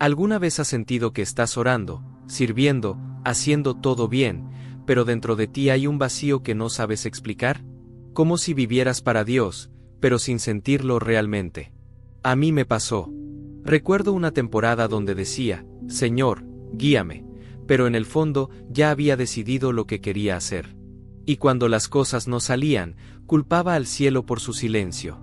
¿Alguna vez has sentido que estás orando, sirviendo, haciendo todo bien, pero dentro de ti hay un vacío que no sabes explicar? Como si vivieras para Dios, pero sin sentirlo realmente. A mí me pasó. Recuerdo una temporada donde decía, Señor, guíame, pero en el fondo ya había decidido lo que quería hacer. Y cuando las cosas no salían, culpaba al cielo por su silencio.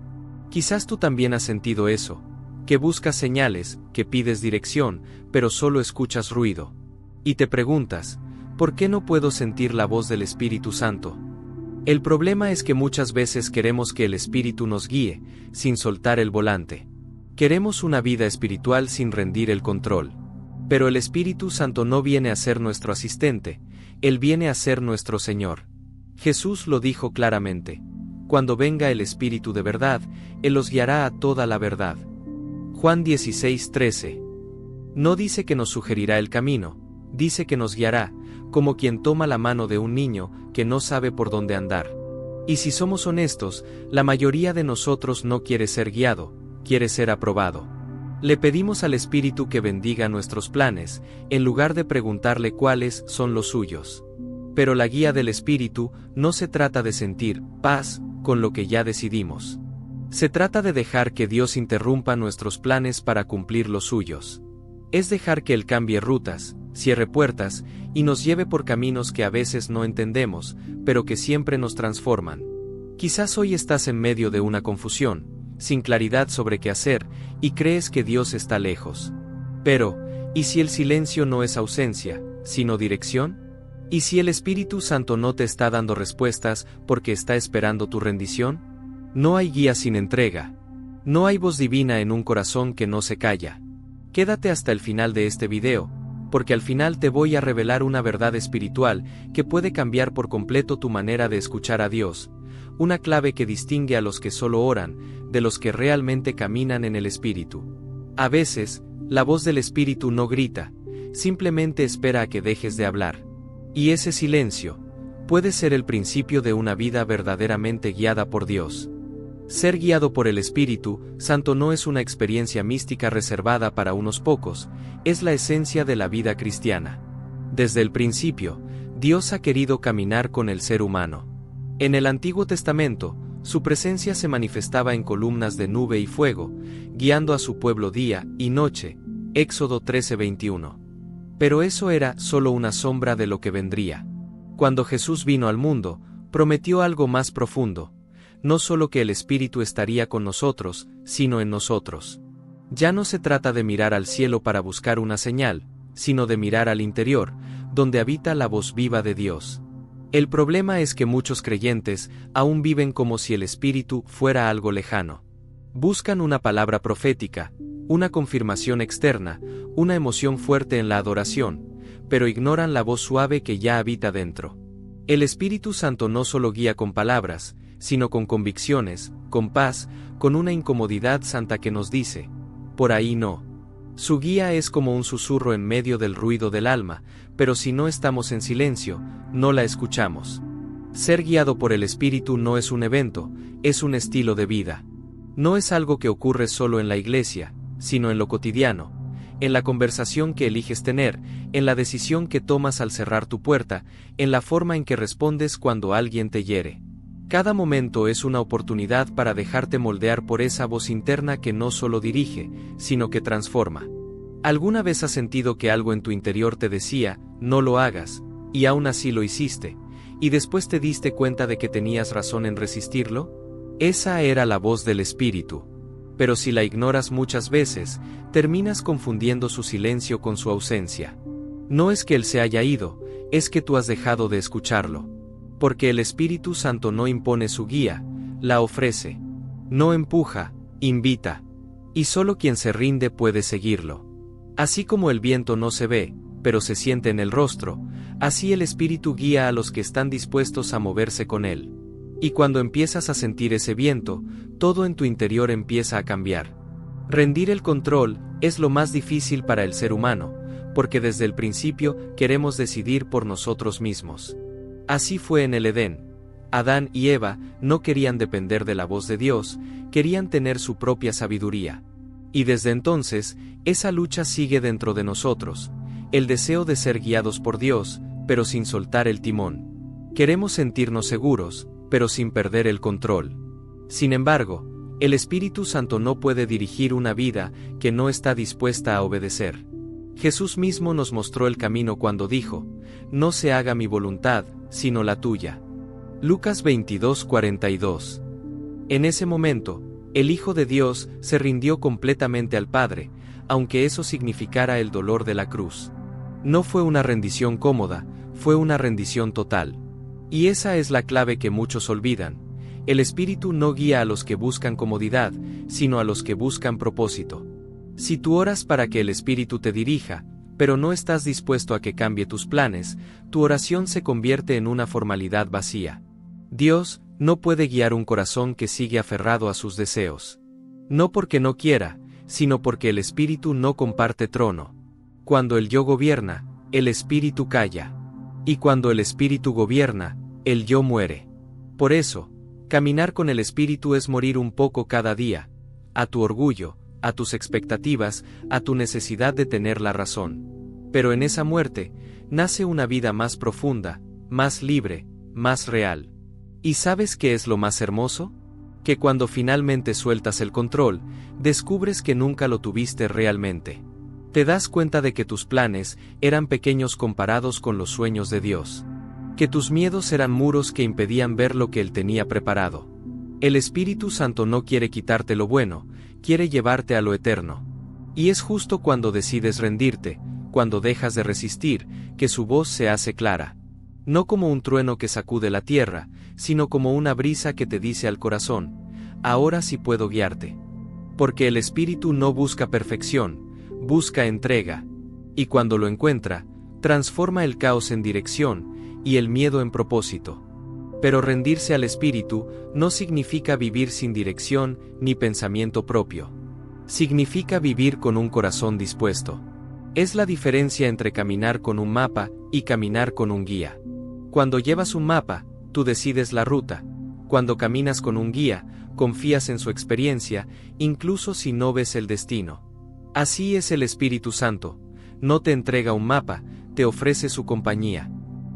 Quizás tú también has sentido eso, que buscas señales, que pides dirección, pero solo escuchas ruido. Y te preguntas, ¿por qué no puedo sentir la voz del Espíritu Santo? El problema es que muchas veces queremos que el Espíritu nos guíe, sin soltar el volante. Queremos una vida espiritual sin rendir el control. Pero el Espíritu Santo no viene a ser nuestro asistente, Él viene a ser nuestro Señor. Jesús lo dijo claramente. Cuando venga el Espíritu de verdad, Él os guiará a toda la verdad. Juan 16:13. No dice que nos sugerirá el camino, dice que nos guiará, como quien toma la mano de un niño que no sabe por dónde andar. Y si somos honestos, la mayoría de nosotros no quiere ser guiado, quiere ser aprobado. Le pedimos al Espíritu que bendiga nuestros planes, en lugar de preguntarle cuáles son los suyos. Pero la guía del Espíritu no se trata de sentir paz con lo que ya decidimos. Se trata de dejar que Dios interrumpa nuestros planes para cumplir los suyos. Es dejar que Él cambie rutas, cierre puertas, y nos lleve por caminos que a veces no entendemos, pero que siempre nos transforman. Quizás hoy estás en medio de una confusión, sin claridad sobre qué hacer, y crees que Dios está lejos. Pero, ¿y si el silencio no es ausencia, sino dirección? ¿Y si el Espíritu Santo no te está dando respuestas porque está esperando tu rendición? No hay guía sin entrega. No hay voz divina en un corazón que no se calla. Quédate hasta el final de este video, porque al final te voy a revelar una verdad espiritual que puede cambiar por completo tu manera de escuchar a Dios, una clave que distingue a los que solo oran, de los que realmente caminan en el Espíritu. A veces, la voz del Espíritu no grita, simplemente espera a que dejes de hablar. Y ese silencio puede ser el principio de una vida verdaderamente guiada por Dios. Ser guiado por el Espíritu Santo no es una experiencia mística reservada para unos pocos, es la esencia de la vida cristiana. Desde el principio, Dios ha querido caminar con el ser humano. En el Antiguo Testamento, su presencia se manifestaba en columnas de nube y fuego, guiando a su pueblo día y noche, Éxodo 13:21. Pero eso era solo una sombra de lo que vendría. Cuando Jesús vino al mundo, prometió algo más profundo. No solo que el Espíritu estaría con nosotros, sino en nosotros. Ya no se trata de mirar al cielo para buscar una señal, sino de mirar al interior, donde habita la voz viva de Dios. El problema es que muchos creyentes aún viven como si el Espíritu fuera algo lejano. Buscan una palabra profética, una confirmación externa, una emoción fuerte en la adoración, pero ignoran la voz suave que ya habita dentro. El Espíritu Santo no solo guía con palabras, sino con convicciones, con paz, con una incomodidad santa que nos dice, por ahí no. Su guía es como un susurro en medio del ruido del alma, pero si no estamos en silencio, no la escuchamos. Ser guiado por el Espíritu no es un evento, es un estilo de vida. No es algo que ocurre solo en la iglesia, sino en lo cotidiano, en la conversación que eliges tener, en la decisión que tomas al cerrar tu puerta, en la forma en que respondes cuando alguien te hiere. Cada momento es una oportunidad para dejarte moldear por esa voz interna que no solo dirige, sino que transforma. ¿Alguna vez has sentido que algo en tu interior te decía, no lo hagas, y aún así lo hiciste, y después te diste cuenta de que tenías razón en resistirlo? Esa era la voz del Espíritu. Pero si la ignoras muchas veces, terminas confundiendo su silencio con su ausencia. No es que Él se haya ido, es que tú has dejado de escucharlo. Porque el Espíritu Santo no impone su guía, la ofrece. No empuja, invita. Y solo quien se rinde puede seguirlo. Así como el viento no se ve, pero se siente en el rostro, así el Espíritu guía a los que están dispuestos a moverse con Él. Y cuando empiezas a sentir ese viento, todo en tu interior empieza a cambiar. Rendir el control es lo más difícil para el ser humano, porque desde el principio queremos decidir por nosotros mismos. Así fue en el Edén. Adán y Eva no querían depender de la voz de Dios, querían tener su propia sabiduría. Y desde entonces, esa lucha sigue dentro de nosotros, el deseo de ser guiados por Dios, pero sin soltar el timón. Queremos sentirnos seguros, pero sin perder el control. Sin embargo, el Espíritu Santo no puede dirigir una vida que no está dispuesta a obedecer. Jesús mismo nos mostró el camino cuando dijo: no se haga mi voluntad, sino la tuya. Lucas 22:42. En ese momento, el Hijo de Dios se rindió completamente al Padre, aunque eso significara el dolor de la cruz. No fue una rendición cómoda, fue una rendición total. Y esa es la clave que muchos olvidan. El Espíritu no guía a los que buscan comodidad, sino a los que buscan propósito. Si tú oras para que el Espíritu te dirija, pero no estás dispuesto a que cambie tus planes, tu oración se convierte en una formalidad vacía. Dios no puede guiar un corazón que sigue aferrado a sus deseos. No porque no quiera, sino porque el Espíritu no comparte trono. Cuando el yo gobierna, el Espíritu calla. Y cuando el Espíritu gobierna, el yo muere. Por eso, caminar con el Espíritu es morir un poco cada día, a tu orgullo, a tus expectativas, a tu necesidad de tener la razón. Pero en esa muerte, nace una vida más profunda, más libre, más real. ¿Y sabes qué es lo más hermoso? Que cuando finalmente sueltas el control, descubres que nunca lo tuviste realmente. Te das cuenta de que tus planes eran pequeños comparados con los sueños de Dios. Que tus miedos eran muros que impedían ver lo que Él tenía preparado. El Espíritu Santo no quiere quitarte lo bueno, quiere llevarte a lo eterno. Y es justo cuando decides rendirte, cuando dejas de resistir, que su voz se hace clara. No como un trueno que sacude la tierra, sino como una brisa que te dice al corazón: ahora sí puedo guiarte. Porque el Espíritu no busca perfección, busca entrega. Y cuando lo encuentra, transforma el caos en dirección, y el miedo en propósito. Pero rendirse al Espíritu no significa vivir sin dirección ni pensamiento propio. Significa vivir con un corazón dispuesto. Es la diferencia entre caminar con un mapa y caminar con un guía. Cuando llevas un mapa, tú decides la ruta. Cuando caminas con un guía, confías en su experiencia, incluso si no ves el destino. Así es el Espíritu Santo. No te entrega un mapa, te ofrece su compañía.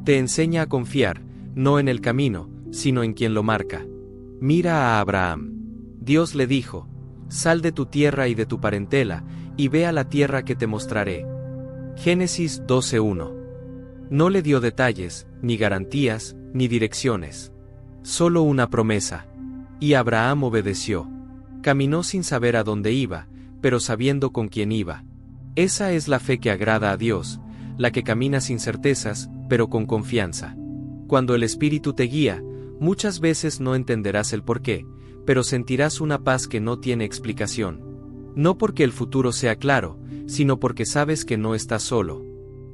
Te enseña a confiar, no en el camino, sino en quien lo marca. Mira a Abraham. Dios le dijo: sal de tu tierra y de tu parentela, y ve a la tierra que te mostraré. Génesis 12:1. No le dio detalles, ni garantías, ni direcciones. Solo una promesa. Y Abraham obedeció. Caminó sin saber a dónde iba, pero sabiendo con quién iba. Esa es la fe que agrada a Dios, la que camina sin certezas, pero con confianza. Cuando el Espíritu te guía, muchas veces no entenderás el porqué, pero sentirás una paz que no tiene explicación. No porque el futuro sea claro, sino porque sabes que no estás solo.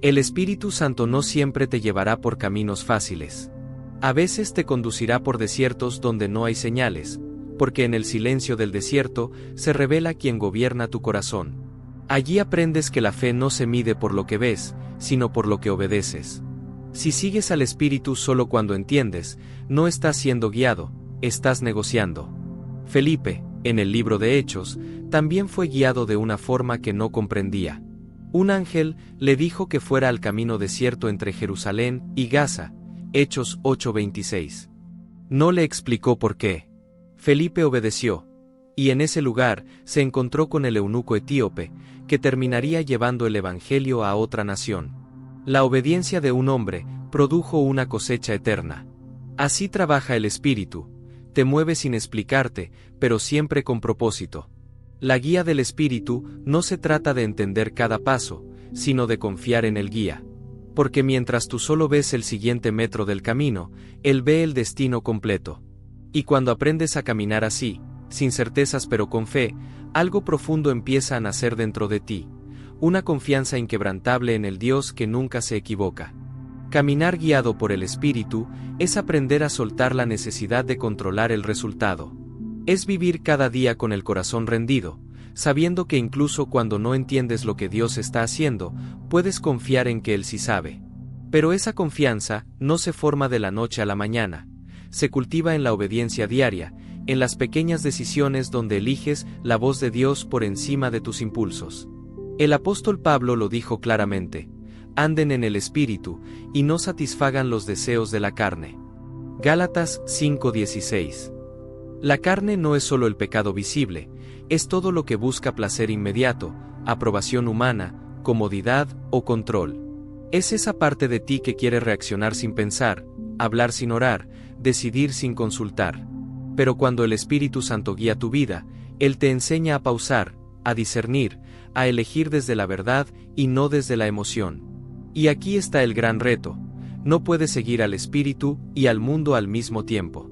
El Espíritu Santo no siempre te llevará por caminos fáciles. A veces te conducirá por desiertos donde no hay señales, porque en el silencio del desierto se revela quien gobierna tu corazón. Allí aprendes que la fe no se mide por lo que ves, sino por lo que obedeces. Si sigues al Espíritu solo cuando entiendes, no estás siendo guiado, estás negociando. Felipe, en el libro de Hechos, también fue guiado de una forma que no comprendía. Un ángel le dijo que fuera al camino desierto entre Jerusalén y Gaza, Hechos 8:26. No le explicó por qué. Felipe obedeció, y en ese lugar se encontró con el eunuco etíope, que terminaría llevando el evangelio a otra nación. La obediencia de un hombre produjo una cosecha eterna. Así trabaja el Espíritu, te mueve sin explicarte, pero siempre con propósito. La guía del Espíritu no se trata de entender cada paso, sino de confiar en el guía. Porque mientras tú solo ves el siguiente metro del camino, Él ve el destino completo. Y cuando aprendes a caminar así, sin certezas pero con fe, algo profundo empieza a nacer dentro de ti, una confianza inquebrantable en el Dios que nunca se equivoca. Caminar guiado por el Espíritu es aprender a soltar la necesidad de controlar el resultado. Es vivir cada día con el corazón rendido, sabiendo que incluso cuando no entiendes lo que Dios está haciendo, puedes confiar en que Él sí sabe. Pero esa confianza no se forma de la noche a la mañana, se cultiva en la obediencia diaria, en las pequeñas decisiones donde eliges la voz de Dios por encima de tus impulsos. El apóstol Pablo lo dijo claramente: anden en el Espíritu, y no satisfagan los deseos de la carne. Gálatas 5:16. La carne no es solo el pecado visible, es todo lo que busca placer inmediato, aprobación humana, comodidad o control. Es esa parte de ti que quiere reaccionar sin pensar, hablar sin orar, decidir sin consultar. Pero cuando el Espíritu Santo guía tu vida, Él te enseña a pausar, a discernir, a elegir desde la verdad y no desde la emoción. Y aquí está el gran reto: no puedes seguir al Espíritu y al mundo al mismo tiempo.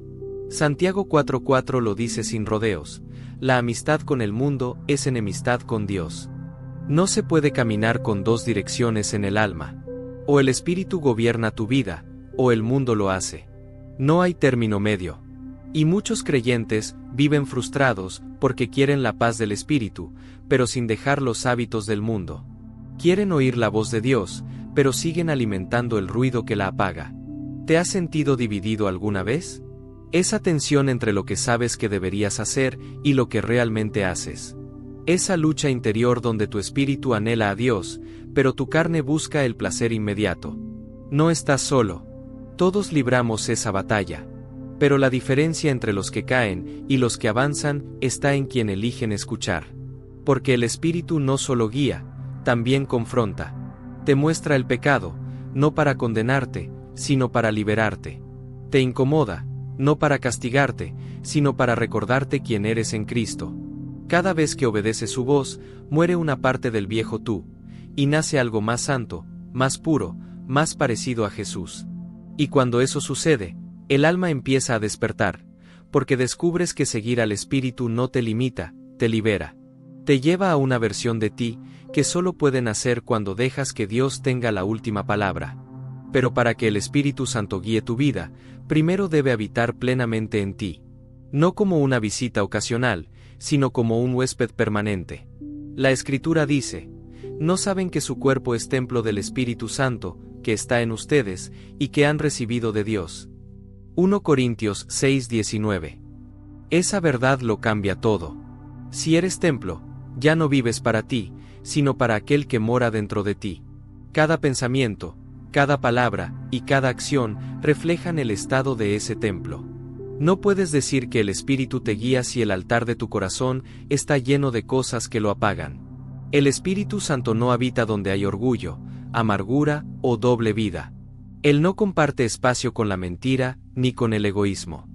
Santiago 4:4 lo dice sin rodeos: la amistad con el mundo es enemistad con Dios. No se puede caminar con dos direcciones en el alma. O el Espíritu gobierna tu vida, o el mundo lo hace. No hay término medio. Y muchos creyentes viven frustrados porque quieren la paz del Espíritu, pero sin dejar los hábitos del mundo. Quieren oír la voz de Dios, pero siguen alimentando el ruido que la apaga. ¿Te has sentido dividido alguna vez? Esa tensión entre lo que sabes que deberías hacer y lo que realmente haces. Esa lucha interior donde tu espíritu anhela a Dios, pero tu carne busca el placer inmediato. No estás solo. Todos libramos esa batalla. Pero la diferencia entre los que caen y los que avanzan está en quien eligen escuchar. Porque el Espíritu no solo guía, también confronta. Te muestra el pecado, no para condenarte, sino para liberarte. Te incomoda, no para castigarte, sino para recordarte quién eres en Cristo. Cada vez que obedeces su voz, muere una parte del viejo tú, y nace algo más santo, más puro, más parecido a Jesús. Y cuando eso sucede, el alma empieza a despertar, porque descubres que seguir al Espíritu no te limita, te libera. Te lleva a una versión de ti que solo puede nacer cuando dejas que Dios tenga la última palabra. Pero para que el Espíritu Santo guíe tu vida, primero debe habitar plenamente en ti. No como una visita ocasional, sino como un huésped permanente. La Escritura dice: ¿no saben que su cuerpo es templo del Espíritu Santo, que está en ustedes, y que han recibido de Dios? 1 Corintios 6:19. Esa verdad lo cambia todo. Si eres templo, ya no vives para ti, sino para aquel que mora dentro de ti. Cada pensamiento, cada palabra y cada acción reflejan el estado de ese templo. No puedes decir que el Espíritu te guía si el altar de tu corazón está lleno de cosas que lo apagan. El Espíritu Santo no habita donde hay orgullo, amargura o doble vida. Él no comparte espacio con la mentira ni con el egoísmo.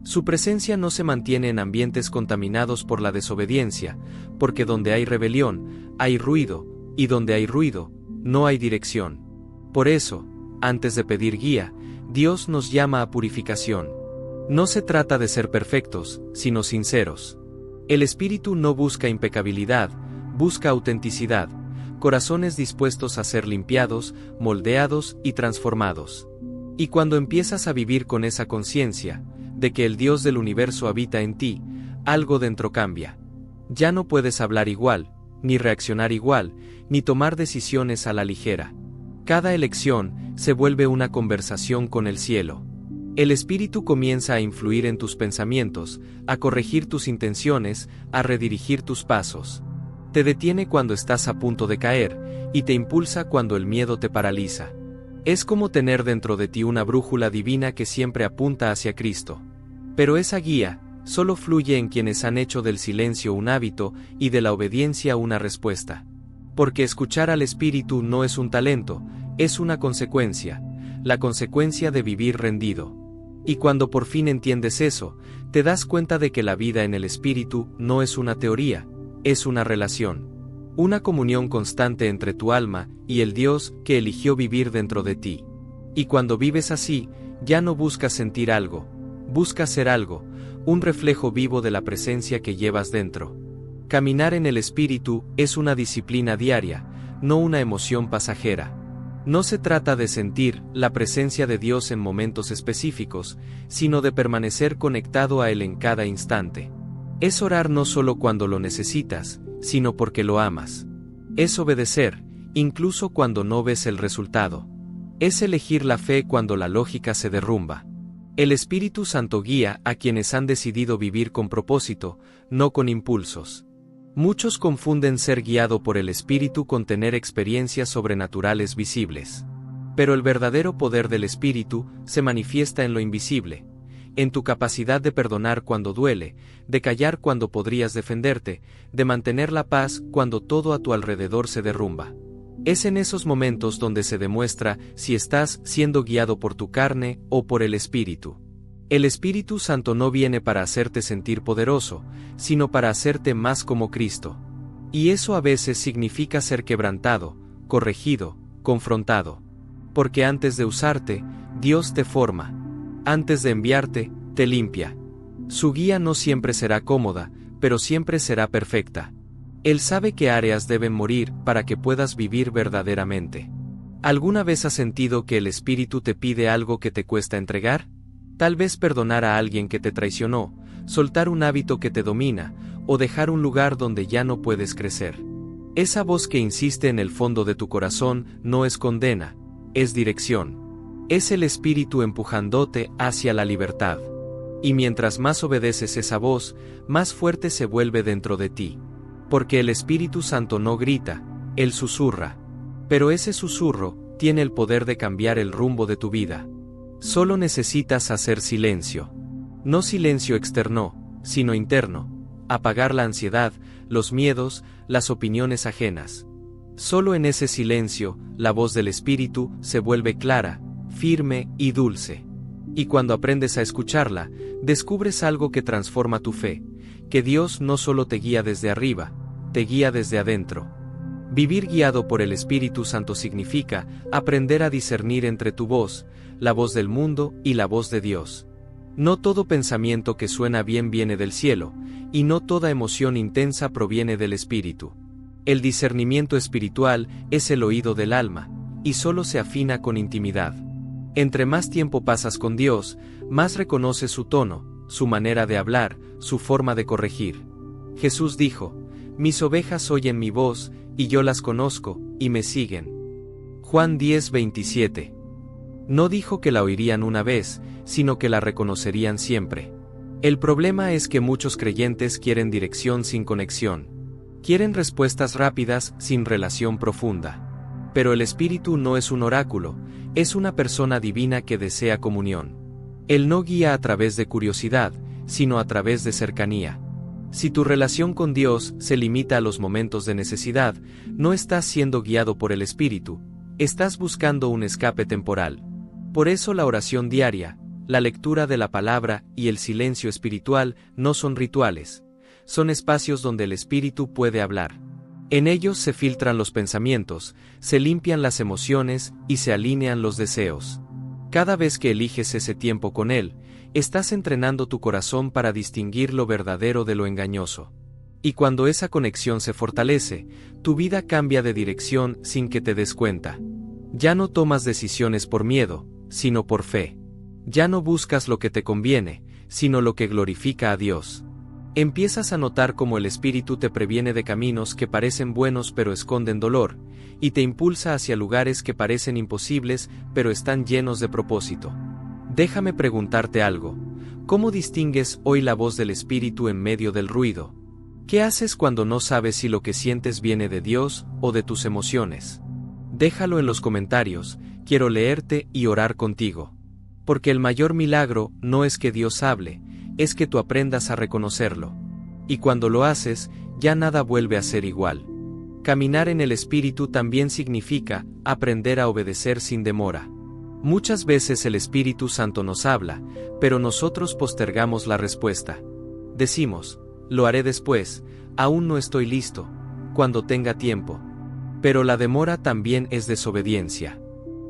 Su presencia no se mantiene en ambientes contaminados por la desobediencia, porque donde hay rebelión, hay ruido, y donde hay ruido, no hay dirección. Por eso, antes de pedir guía, Dios nos llama a purificación. No se trata de ser perfectos, sino sinceros. El Espíritu no busca impecabilidad, busca autenticidad, corazones dispuestos a ser limpiados, moldeados y transformados. Y cuando empiezas a vivir con esa conciencia, de que el Dios del universo habita en ti, algo dentro cambia. Ya no puedes hablar igual, ni reaccionar igual, ni tomar decisiones a la ligera. Cada elección se vuelve una conversación con el cielo. El Espíritu comienza a influir en tus pensamientos, a corregir tus intenciones, a redirigir tus pasos. Te detiene cuando estás a punto de caer, y te impulsa cuando el miedo te paraliza. Es como tener dentro de ti una brújula divina que siempre apunta hacia Cristo. Pero esa guía solo fluye en quienes han hecho del silencio un hábito y de la obediencia una respuesta. Porque escuchar al Espíritu no es un talento, es una consecuencia, la consecuencia de vivir rendido. Y cuando por fin entiendes eso, te das cuenta de que la vida en el Espíritu no es una teoría, es una relación. Una comunión constante entre tu alma y el Dios que eligió vivir dentro de ti. Y cuando vives así, ya no buscas sentir algo, buscas ser algo, un reflejo vivo de la presencia que llevas dentro. Caminar en el Espíritu es una disciplina diaria, no una emoción pasajera. No se trata de sentir la presencia de Dios en momentos específicos, sino de permanecer conectado a Él en cada instante. Es orar no solo cuando lo necesitas, sino porque lo amas. Es obedecer, incluso cuando no ves el resultado. Es elegir la fe cuando la lógica se derrumba. El Espíritu Santo guía a quienes han decidido vivir con propósito, no con impulsos. Muchos confunden ser guiado por el Espíritu con tener experiencias sobrenaturales visibles. Pero el verdadero poder del Espíritu se manifiesta en lo invisible, en tu capacidad de perdonar cuando duele, de callar cuando podrías defenderte, de mantener la paz cuando todo a tu alrededor se derrumba. Es en esos momentos donde se demuestra si estás siendo guiado por tu carne o por el Espíritu. El Espíritu Santo no viene para hacerte sentir poderoso, sino para hacerte más como Cristo. Y eso a veces significa ser quebrantado, corregido, confrontado. Porque antes de usarte, Dios te forma. Antes de enviarte, te limpia. Su guía no siempre será cómoda, pero siempre será perfecta. Él sabe qué áreas deben morir para que puedas vivir verdaderamente. ¿Alguna vez has sentido que el Espíritu te pide algo que te cuesta entregar? Tal vez perdonar a alguien que te traicionó, soltar un hábito que te domina, o dejar un lugar donde ya no puedes crecer. Esa voz que insiste en el fondo de tu corazón no es condena, es dirección. Es el Espíritu empujándote hacia la libertad. Y mientras más obedeces esa voz, más fuerte se vuelve dentro de ti. Porque el Espíritu Santo no grita, Él susurra. Pero ese susurro tiene el poder de cambiar el rumbo de tu vida. Solo necesitas hacer silencio. No silencio externo, sino interno. Apagar la ansiedad, los miedos, las opiniones ajenas. Solo en ese silencio, la voz del Espíritu se vuelve clara, firme y dulce. Y cuando aprendes a escucharla, descubres algo que transforma tu fe, que Dios no solo te guía desde arriba, te guía desde adentro. Vivir guiado por el Espíritu Santo significa aprender a discernir entre tu voz, la voz del mundo y la voz de Dios. No todo pensamiento que suena bien viene del cielo, y no toda emoción intensa proviene del Espíritu. El discernimiento espiritual es el oído del alma, y solo se afina con intimidad. Entre más tiempo pasas con Dios, más reconoces su tono, su manera de hablar, su forma de corregir. Jesús dijo: «Mis ovejas oyen mi voz, y yo las conozco, y me siguen». Juan 10:27. No dijo que la oirían una vez, sino que la reconocerían siempre. El problema es que muchos creyentes quieren dirección sin conexión. Quieren respuestas rápidas sin relación profunda. Pero el Espíritu no es un oráculo, es una persona divina que desea comunión. Él no guía a través de curiosidad, sino a través de cercanía. Si tu relación con Dios se limita a los momentos de necesidad, no estás siendo guiado por el Espíritu, estás buscando un escape temporal. Por eso la oración diaria, la lectura de la palabra y el silencio espiritual no son rituales, son espacios donde el Espíritu puede hablar. En ellos se filtran los pensamientos, se limpian las emociones y se alinean los deseos. Cada vez que eliges ese tiempo con Él, estás entrenando tu corazón para distinguir lo verdadero de lo engañoso. Y cuando esa conexión se fortalece, tu vida cambia de dirección sin que te des cuenta. Ya no tomas decisiones por miedo, sino por fe. Ya no buscas lo que te conviene, sino lo que glorifica a Dios. Empiezas a notar cómo el Espíritu te previene de caminos que parecen buenos pero esconden dolor, y te impulsa hacia lugares que parecen imposibles pero están llenos de propósito. Déjame preguntarte algo. ¿Cómo distingues hoy la voz del Espíritu en medio del ruido? ¿Qué haces cuando no sabes si lo que sientes viene de Dios o de tus emociones? Déjalo en los comentarios, quiero leerte y orar contigo. Porque el mayor milagro no es que Dios hable, es que tú aprendas a reconocerlo. Y cuando lo haces, ya nada vuelve a ser igual. Caminar en el Espíritu también significa aprender a obedecer sin demora. Muchas veces el Espíritu Santo nos habla, pero nosotros postergamos la respuesta. Decimos: lo haré después, aún no estoy listo, cuando tenga tiempo. Pero la demora también es desobediencia.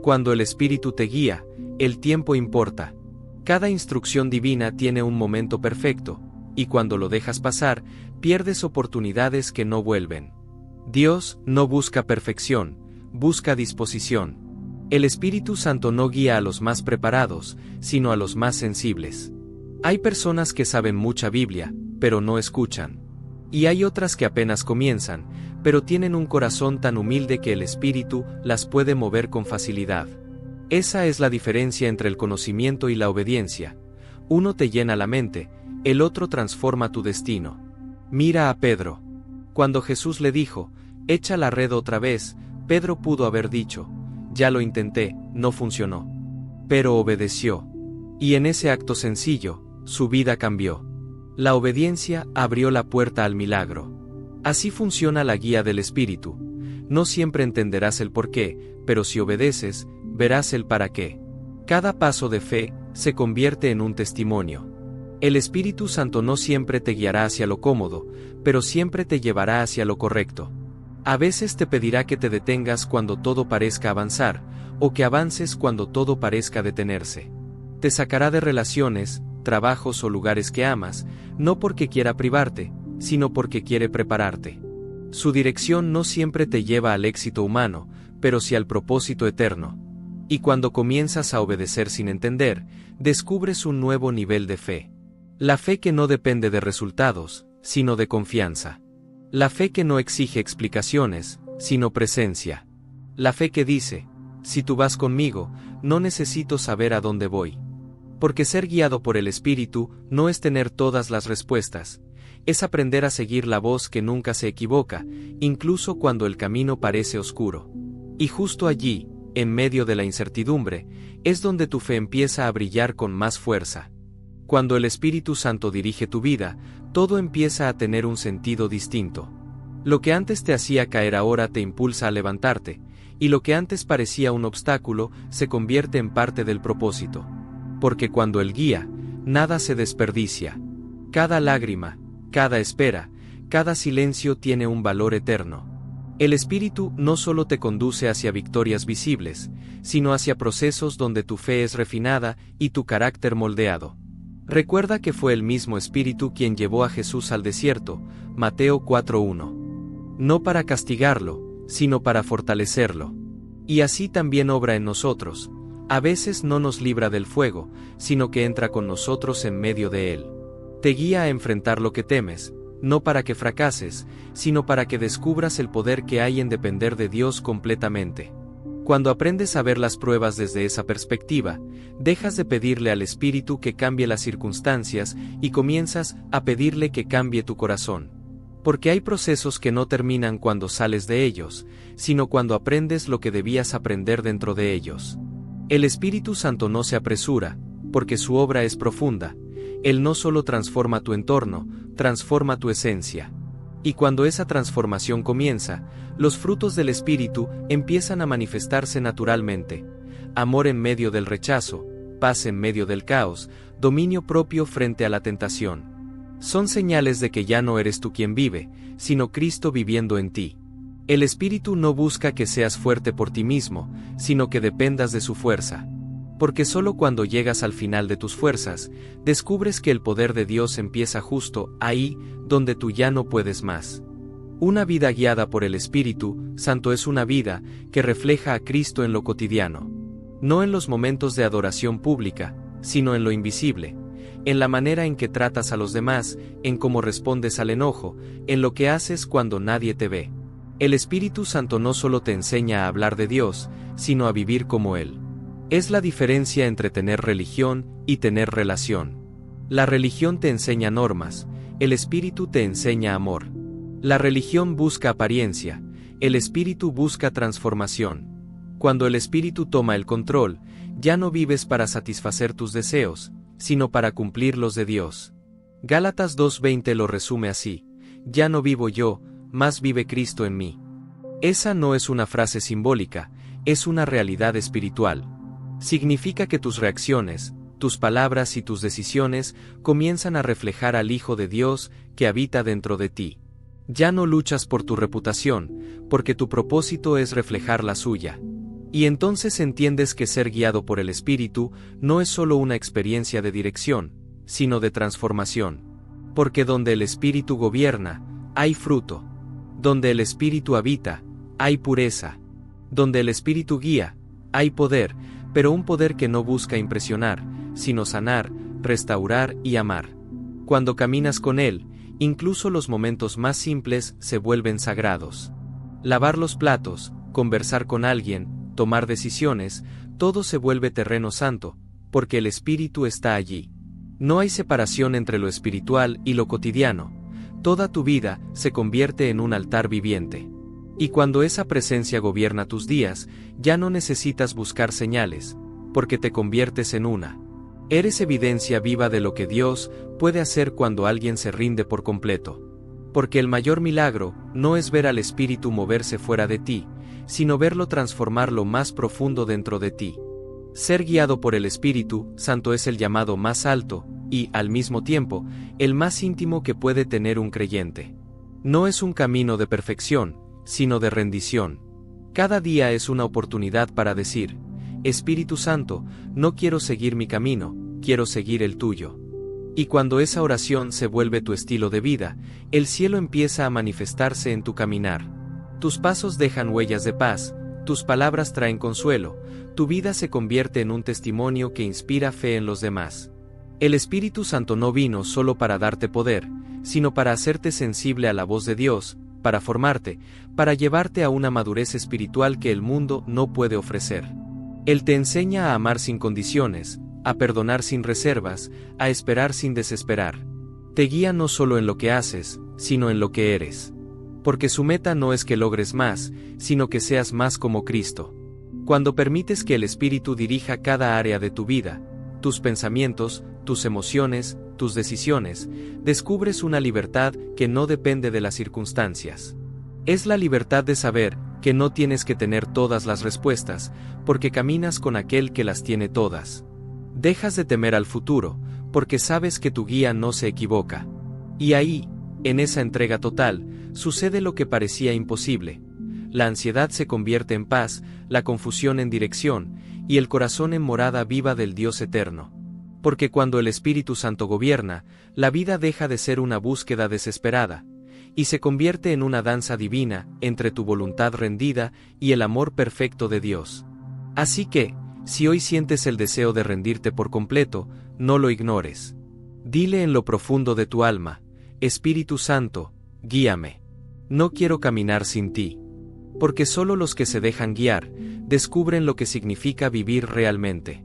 Cuando el Espíritu te guía, el tiempo importa. Cada instrucción divina tiene un momento perfecto, y cuando lo dejas pasar, pierdes oportunidades que no vuelven. Dios no busca perfección, busca disposición. El Espíritu Santo no guía a los más preparados, sino a los más sensibles. Hay personas que saben mucha Biblia, pero no escuchan. Y hay otras que apenas comienzan, pero tienen un corazón tan humilde que el Espíritu las puede mover con facilidad. Esa es la diferencia entre el conocimiento y la obediencia. Uno te llena la mente, el otro transforma tu destino. Mira a Pedro. Cuando Jesús le dijo, echa la red otra vez, Pedro pudo haber dicho, ya lo intenté, no funcionó. Pero obedeció. Y en ese acto sencillo, su vida cambió. La obediencia abrió la puerta al milagro. Así funciona la guía del Espíritu. No siempre entenderás el por qué, pero si obedeces, verás el para qué. Cada paso de fe se convierte en un testimonio. El Espíritu Santo no siempre te guiará hacia lo cómodo, pero siempre te llevará hacia lo correcto. A veces te pedirá que te detengas cuando todo parezca avanzar, o que avances cuando todo parezca detenerse. Te sacará de relaciones, trabajos o lugares que amas, no porque quiera privarte, sino porque quiere prepararte. Su dirección no siempre te lleva al éxito humano, pero sí al propósito eterno. Y cuando comienzas a obedecer sin entender, descubres un nuevo nivel de fe. La fe que no depende de resultados, sino de confianza. La fe que no exige explicaciones, sino presencia. La fe que dice, si tú vas conmigo, no necesito saber a dónde voy. Porque ser guiado por el Espíritu no es tener todas las respuestas, es aprender a seguir la voz que nunca se equivoca, incluso cuando el camino parece oscuro. Y justo allí, en medio de la incertidumbre, es donde tu fe empieza a brillar con más fuerza. Cuando el Espíritu Santo dirige tu vida, todo empieza a tener un sentido distinto. Lo que antes te hacía caer ahora te impulsa a levantarte, y lo que antes parecía un obstáculo se convierte en parte del propósito. Porque cuando Él guía, nada se desperdicia. Cada lágrima, cada espera, cada silencio tiene un valor eterno. El Espíritu no solo te conduce hacia victorias visibles, sino hacia procesos donde tu fe es refinada y tu carácter moldeado. Recuerda que fue el mismo Espíritu quien llevó a Jesús al desierto, Mateo 4:1. No para castigarlo, sino para fortalecerlo. Y así también obra en nosotros. A veces no nos libra del fuego, sino que entra con nosotros en medio de él. Te guía a enfrentar lo que temes, no para que fracases, sino para que descubras el poder que hay en depender de Dios completamente. Cuando aprendes a ver las pruebas desde esa perspectiva, dejas de pedirle al Espíritu que cambie las circunstancias y comienzas a pedirle que cambie tu corazón. Porque hay procesos que no terminan cuando sales de ellos, sino cuando aprendes lo que debías aprender dentro de ellos. El Espíritu Santo no se apresura, porque su obra es profunda. Él no solo transforma tu entorno, transforma tu esencia. Y cuando esa transformación comienza, los frutos del Espíritu empiezan a manifestarse naturalmente. Amor en medio del rechazo, paz en medio del caos, dominio propio frente a la tentación. Son señales de que ya no eres tú quien vive, sino Cristo viviendo en ti. El Espíritu no busca que seas fuerte por ti mismo, sino que dependas de su fuerza. Porque solo cuando llegas al final de tus fuerzas, descubres que el poder de Dios empieza justo ahí, donde tú ya no puedes más. Una vida guiada por el Espíritu Santo es una vida que refleja a Cristo en lo cotidiano. No en los momentos de adoración pública, sino en lo invisible, en la manera en que tratas a los demás, en cómo respondes al enojo, en lo que haces cuando nadie te ve. El Espíritu Santo no solo te enseña a hablar de Dios, sino a vivir como Él. Es la diferencia entre tener religión y tener relación. La religión te enseña normas, el Espíritu te enseña amor. La religión busca apariencia, el Espíritu busca transformación. Cuando el Espíritu toma el control, ya no vives para satisfacer tus deseos, sino para cumplir los de Dios. Gálatas 2:20 lo resume así: ya no vivo yo, más vive Cristo en mí. Esa no es una frase simbólica, es una realidad espiritual. Significa que tus reacciones, tus palabras y tus decisiones comienzan a reflejar al Hijo de Dios que habita dentro de ti. Ya no luchas por tu reputación, porque tu propósito es reflejar la suya. Y entonces entiendes que ser guiado por el Espíritu no es solo una experiencia de dirección, sino de transformación. Porque donde el Espíritu gobierna, hay fruto. Donde el Espíritu habita, hay pureza. Donde el Espíritu guía, hay poder, pero un poder que no busca impresionar, sino sanar, restaurar y amar. Cuando caminas con Él, incluso los momentos más simples se vuelven sagrados. Lavar los platos, conversar con alguien, tomar decisiones, todo se vuelve terreno santo, porque el Espíritu está allí. No hay separación entre lo espiritual y lo cotidiano. Toda tu vida se convierte en un altar viviente. Y cuando esa presencia gobierna tus días, ya no necesitas buscar señales, porque te conviertes en una. Eres evidencia viva de lo que Dios puede hacer cuando alguien se rinde por completo. Porque el mayor milagro no es ver al Espíritu moverse fuera de ti, sino verlo transformar lo más profundo dentro de ti. Ser guiado por el Espíritu Santo es el llamado más alto, y, al mismo tiempo, el más íntimo que puede tener un creyente. No es un camino de perfección, sino de rendición. Cada día es una oportunidad para decir: Espíritu Santo, no quiero seguir mi camino, quiero seguir el tuyo. Y cuando esa oración se vuelve tu estilo de vida, el cielo empieza a manifestarse en tu caminar. Tus pasos dejan huellas de paz, tus palabras traen consuelo, tu vida se convierte en un testimonio que inspira fe en los demás. El Espíritu Santo no vino solo para darte poder, sino para hacerte sensible a la voz de Dios, para formarte, para llevarte a una madurez espiritual que el mundo no puede ofrecer. Él te enseña a amar sin condiciones, a perdonar sin reservas, a esperar sin desesperar. Te guía no solo en lo que haces, sino en lo que eres. Porque su meta no es que logres más, sino que seas más como Cristo. Cuando permites que el Espíritu dirija cada área de tu vida, tus pensamientos, tus emociones, tus decisiones, descubres una libertad que no depende de las circunstancias. Es la libertad de saber que no tienes que tener todas las respuestas, porque caminas con aquel que las tiene todas. Dejas de temer al futuro, porque sabes que tu guía no se equivoca. Y ahí, en esa entrega total, sucede lo que parecía imposible. La ansiedad se convierte en paz, la confusión en dirección, y el corazón en morada viva del Dios eterno. Porque cuando el Espíritu Santo gobierna, la vida deja de ser una búsqueda desesperada, y se convierte en una danza divina entre tu voluntad rendida y el amor perfecto de Dios. Así que, si hoy sientes el deseo de rendirte por completo, no lo ignores. Dile en lo profundo de tu alma: Espíritu Santo, guíame. No quiero caminar sin ti. Porque solo los que se dejan guiar, descubren lo que significa vivir realmente.